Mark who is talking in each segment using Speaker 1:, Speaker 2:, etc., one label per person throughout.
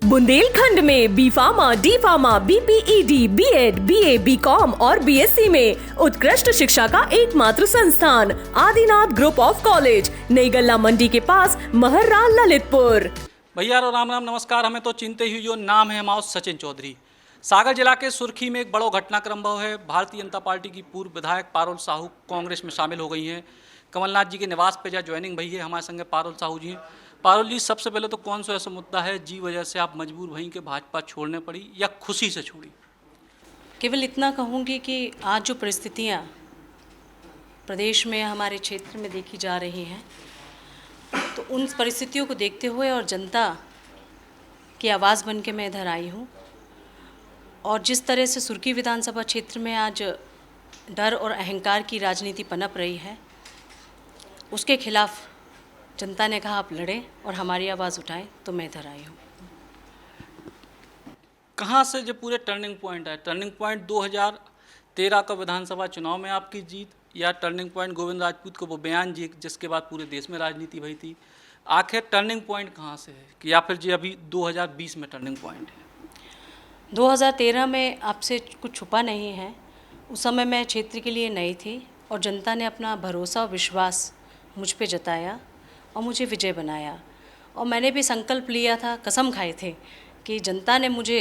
Speaker 1: बुंदेलखंड में B pharma, D pharma, BPED, B.Ed, BA, B.Com और BSc में उत्कृष्ट शिक्षा का एकमात्र संस्थान आदिनाथ ग्रुप ऑफ कॉलेज, नई गल्ला मंडी के पास, महर्रा, ललितपुर।
Speaker 2: भैया राम राम नमस्कार। हमें तो चिंते ही जो नाम है हमारा सचिन चौधरी। सागर जिला के सुर्खी में एक बड़ा घटनाक्रम हुआ है। भारतीय जनता पार्टी की पूर्व विधायक पारुल साहू कांग्रेस में शामिल हो गई हैं। कमलनाथ जी के निवास पे जा ज्वाइनिंग भई है। हमारे संगे पारुल साहू जी। पारुल जी, सबसे पहले तो कौन सा ऐसा मुद्दा है जी वजह से आप मजबूर भई कि भाजपा छोड़ने पड़ी या खुशी से छोड़ी?
Speaker 3: केवल इतना कहूँगी कि आज जो परिस्थितियाँ प्रदेश में हमारे क्षेत्र में देखी जा रही हैं, तो उन परिस्थितियों को देखते हुए और जनता की आवाज़ बन के मैं इधर आई हूँ। और जिस तरह से सुर्खी विधानसभा क्षेत्र में आज डर और अहंकार की राजनीति पनप रही है, उसके खिलाफ जनता ने कहा आप लड़ें और हमारी आवाज़ उठाएं, तो मैं इधर आई हूँ।
Speaker 2: कहाँ से जो पूरे टर्निंग पॉइंट है? टर्निंग पॉइंट 2013 का विधानसभा चुनाव में आपकी जीत, या टर्निंग पॉइंट गोविंद राजपूत को वो बयान जी जिसके बाद पूरे देश में राजनीति भई थी? आखिर टर्निंग पॉइंट कहाँ से है, कि या फिर जी अभी 2020 में टर्निंग पॉइंट है?
Speaker 3: 2013 में आपसे कुछ छुपा नहीं है। उस समय मैं क्षेत्र के लिए नई थी और जनता ने अपना भरोसा और विश्वास मुझ पे जताया और मुझे विजय बनाया। और मैंने भी संकल्प लिया था, कसम खाए थे कि जनता ने मुझे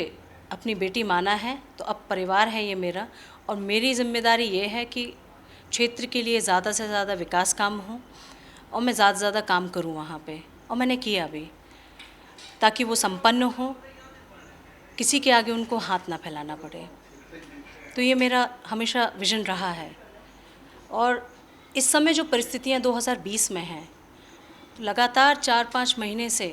Speaker 3: अपनी बेटी माना है तो अब परिवार है ये मेरा, और मेरी जिम्मेदारी ये है कि क्षेत्र के लिए ज़्यादा से ज़्यादा विकास काम हो और मैं ज़्यादा से ज़्यादा काम करूँ वहाँ पे। और मैंने किया भी, ताकि वो संपन्न हो, किसी के आगे उनको हाथ ना फैलाना पड़े। तो ये मेरा हमेशा विजन रहा है। और इस समय जो परिस्थितियाँ 2020 में हैं, लगातार 4-5 महीने से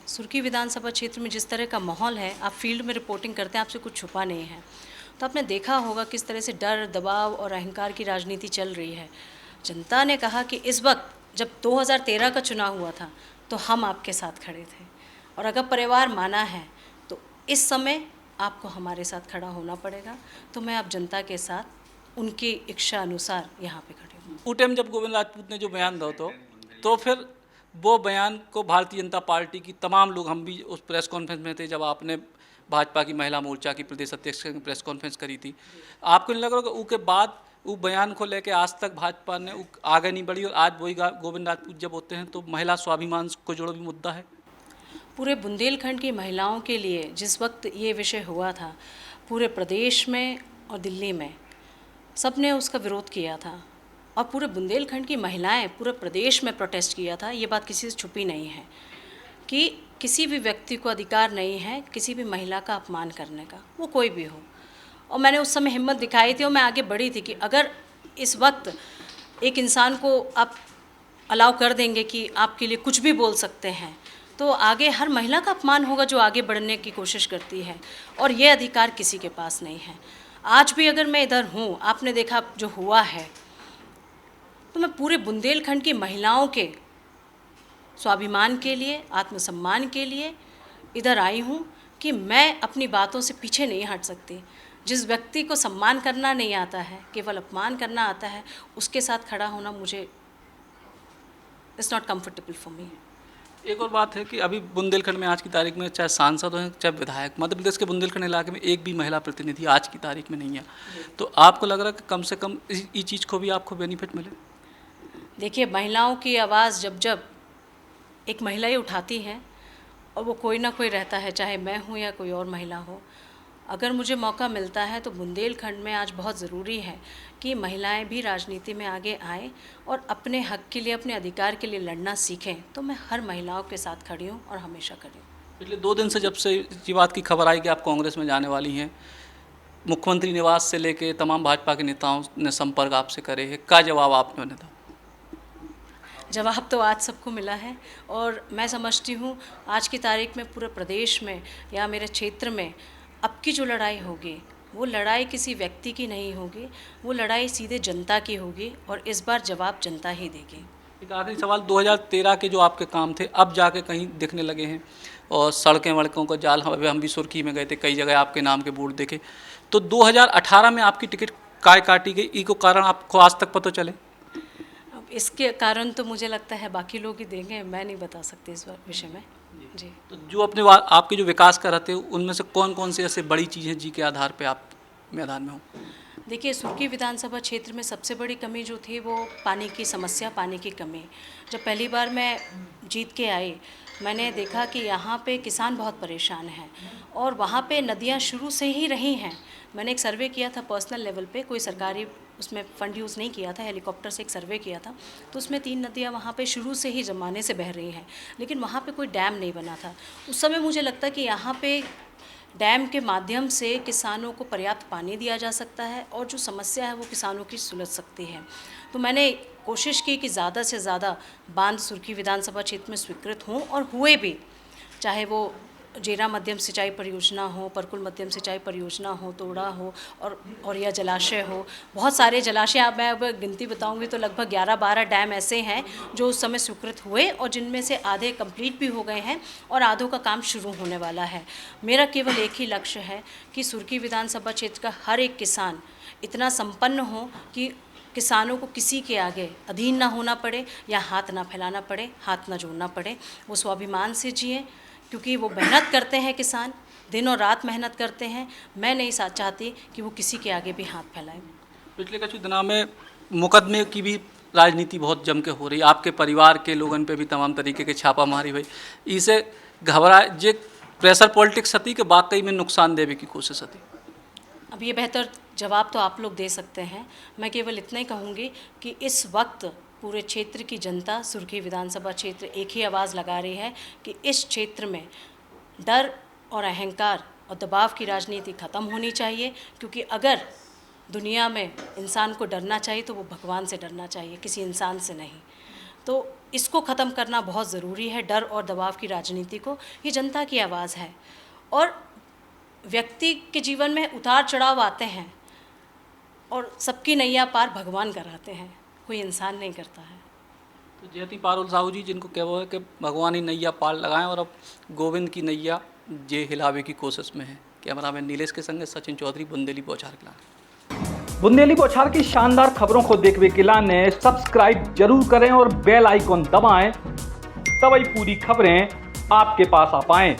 Speaker 3: सुर्खी विधानसभा क्षेत्र में जिस तरह का माहौल है, आप फील्ड में रिपोर्टिंग करते हैं, आपसे कुछ छुपा नहीं है, तो आपने देखा होगा किस तरह से डर, दबाव और अहंकार की राजनीति चल रही है। जनता ने कहा कि इस वक्त जब 2013 का चुनाव हुआ था तो हम आपके साथ खड़े थे, और अगर परिवार माना है तो इस समय आपको हमारे साथ खड़ा होना पड़ेगा। तो मैं अब जनता के साथ उनकी इच्छा अनुसार यहाँ पे खड़ी हूँ।
Speaker 2: उस टाइम जब गोविंद राजपूत ने जो बयान दिया तो फिर वो बयान को भारतीय जनता पार्टी की तमाम लोग, हम भी उस प्रेस कॉन्फ्रेंस में थे जब आपने भाजपा की महिला मोर्चा की प्रदेश अध्यक्ष की प्रेस कॉन्फ्रेंस करी थी। आपको नहीं लग रहा कि उसके बाद वो बयान को लेकर आज तक भाजपा ने आगे नहीं बढ़ी, और आज वही गोविंद राजपूत जब होते हैं तो महिला स्वाभिमान को जोड़ो भी मुद्दा है?
Speaker 3: पूरे बुंदेलखंड की महिलाओं के लिए जिस वक्त ये विषय हुआ था, पूरे प्रदेश में और दिल्ली में सब ने उसका विरोध किया था, और पूरे बुंदेलखंड की महिलाएं पूरे प्रदेश में प्रोटेस्ट किया था। ये बात किसी से छुपी नहीं है कि किसी भी व्यक्ति को अधिकार नहीं है किसी भी महिला का अपमान करने का, वो कोई भी हो। और मैंने उस समय हिम्मत दिखाई थी और मैं आगे बढ़ी थी कि अगर इस वक्त एक इंसान को आप अलाउ कर देंगे कि आपके लिए कुछ भी बोल सकते हैं, तो आगे हर महिला का अपमान होगा जो आगे बढ़ने की कोशिश करती है, और ये अधिकार किसी के पास नहीं है। आज भी अगर मैं इधर हूँ, आपने देखा जो हुआ है, तो मैं पूरे बुंदेलखंड की महिलाओं के स्वाभिमान के लिए, आत्मसम्मान के लिए इधर आई हूँ कि मैं अपनी बातों से पीछे नहीं हट सकती। जिस व्यक्ति को सम्मान करना नहीं आता है, केवल अपमान करना आता है, उसके साथ खड़ा होना मुझे it's not comfortable for me.
Speaker 2: एक और बात है कि अभी बुंदेलखंड में आज की तारीख में चाहे सांसद हो चाहे विधायक, मध्य प्रदेश के बुंदेलखंड इलाके में एक भी महिला प्रतिनिधि आज की तारीख में नहीं है। तो आपको लग रहा है कि कम से कम इस चीज़ को भी आपको बेनिफिट मिले?
Speaker 3: देखिए, महिलाओं की आवाज़ जब जब एक महिला ही उठाती है, और वो कोई ना कोई रहता है, चाहे मैं हूँ या कोई और महिला हो, अगर मुझे मौका मिलता है तो बुंदेलखंड में आज बहुत ज़रूरी है कि महिलाएं भी राजनीति में आगे आएँ और अपने हक के लिए, अपने अधिकार के लिए लड़ना सीखें। तो मैं हर महिलाओं के साथ खड़ी हूँ और हमेशा खड़ी हूँ।
Speaker 2: पिछले 2 दिन से जब से ये बात की खबर आई कि आप कांग्रेस में जाने वाली हैं, मुख्यमंत्री निवास से लेके तमाम भाजपा के नेताओं ने संपर्क आपसे करे हैं, क्या जवाब आपने उन्हें दिया?
Speaker 3: जवाब तो आज सबको मिला है, और मैं समझती हूँ आज की तारीख में पूरे प्रदेश में या मेरे क्षेत्र में अब की जो लड़ाई होगी, वो लड़ाई किसी व्यक्ति की नहीं होगी, वो लड़ाई सीधे जनता की होगी, और इस बार जवाब जनता ही देगी।
Speaker 2: एक आखिरी सवाल, 2013 के जो आपके काम थे अब जाके कहीं दिखने लगे हैं, और सड़कें वड़कों का जाल, हम भी सुर्खी में गए थे, कई जगह आपके नाम के बोर्ड देखे, तो 2018 में आपकी टिकट काय काटी गई, इसको कारण आपको आज तक पता चले?
Speaker 3: अब इसके कारण तो मुझे लगता है बाकी लोग ही देंगे, मैं नहीं बता सकती इस विषय में। जी।
Speaker 2: तो जो अपने आपके जो विकास कर रहे थे उनमें से कौन कौन सी ऐसे बड़ी चीज़ें जी के आधार पे आप मैदान में हो?
Speaker 3: देखिए, सुर्खी विधानसभा क्षेत्र में सबसे बड़ी कमी जो थी वो पानी की समस्या, पानी की कमी। जब पहली बार मैं जीत के आई, मैंने देखा कि यहाँ पे किसान बहुत परेशान हैं और वहाँ पे नदियाँ शुरू से ही रही हैं। मैंने एक सर्वे किया था पर्सनल लेवल पे, कोई सरकारी उसमें फ़ंड यूज़ नहीं किया था, हेलीकॉप्टर से एक सर्वे किया था, तो उसमें 3 नदियाँ वहाँ पे शुरू से ही ज़माने से बह रही हैं, लेकिन वहाँ पे कोई डैम नहीं बना था। उस समय मुझे लगता कि यहाँ पे डैम के माध्यम से किसानों को पर्याप्त पानी दिया जा सकता है और जो समस्या है वो किसानों की सुलझ सकती है। तो मैंने कोशिश की कि ज़्यादा से ज़्यादा बांध सुर्खी विधानसभा क्षेत्र में स्वीकृत हों और हुए भी, चाहे वो जेरा मध्यम सिंचाई परियोजना हो, परकुल मध्यम सिंचाई परियोजना हो, तोड़ा हो और या जलाशय हो। बहुत सारे जलाशय, आप मैं अब गिनती बताऊंगी तो लगभग 11-12 डैम ऐसे हैं जो उस समय स्वीकृत हुए और जिनमें से आधे कंप्लीट भी हो गए हैं और आधों का काम शुरू होने वाला है। मेरा केवल एक ही लक्ष्य है कि सुर्खी विधानसभा क्षेत्र का हर एक किसान इतना संपन्न हो कि किसानों को किसी के आगे अधीन ना होना पड़े या हाथ ना फैलाना पड़े, हाथ ना जोड़ना पड़े। वो स्वाभिमान से जिए, क्योंकि वो मेहनत करते हैं, किसान दिन और रात मेहनत करते हैं। मैं नहीं चाहती कि वो किसी के आगे भी हाथ फैलाएं।
Speaker 2: पिछले कुछ दिनों में मुकदमे की भी राजनीति बहुत जम के हो रही है, आपके परिवार के लोगों पे भी तमाम तरीके के छापामारी हुई, इसे घबरा जे प्रेशर पॉलिटिक्स हती के वाकई में नुकसान देवे की कोशिश हती?
Speaker 3: अब ये बेहतर जवाब तो आप लोग दे सकते हैं। मैं केवल इतना ही कहूँगी कि इस वक्त पूरे क्षेत्र की जनता, सुर्खी विधानसभा क्षेत्र एक ही आवाज़ लगा रही है कि इस क्षेत्र में डर और अहंकार और दबाव की राजनीति ख़त्म होनी चाहिए। क्योंकि अगर दुनिया में इंसान को डरना चाहिए तो वो भगवान से डरना चाहिए, किसी इंसान से नहीं। तो इसको ख़त्म करना बहुत ज़रूरी है, डर और दबाव की राजनीति को। ये जनता की आवाज़ है और व्यक्ति के जीवन में उतार चढ़ाव आते हैं और सबकी नैया पार भगवान कराते हैं, कोई इंसान नहीं करता है।
Speaker 2: तो जयती पारुल साहू जी जिनको कहो है कि भगवान ही नैया पार लगाएं और अब गोविंद की नैया जे हिलावे की कोशिश में है। कैमरामैन नीलेश के संग सचिन चौधरी, बुंदेली बौछार किला।
Speaker 4: बुंदेली बौछार की शानदार खबरों को देखने के लिए सब्सक्राइब जरूर करें और बेल आइकॉन दबाएं, तभी पूरी खबरें आपके पास आ पाएं।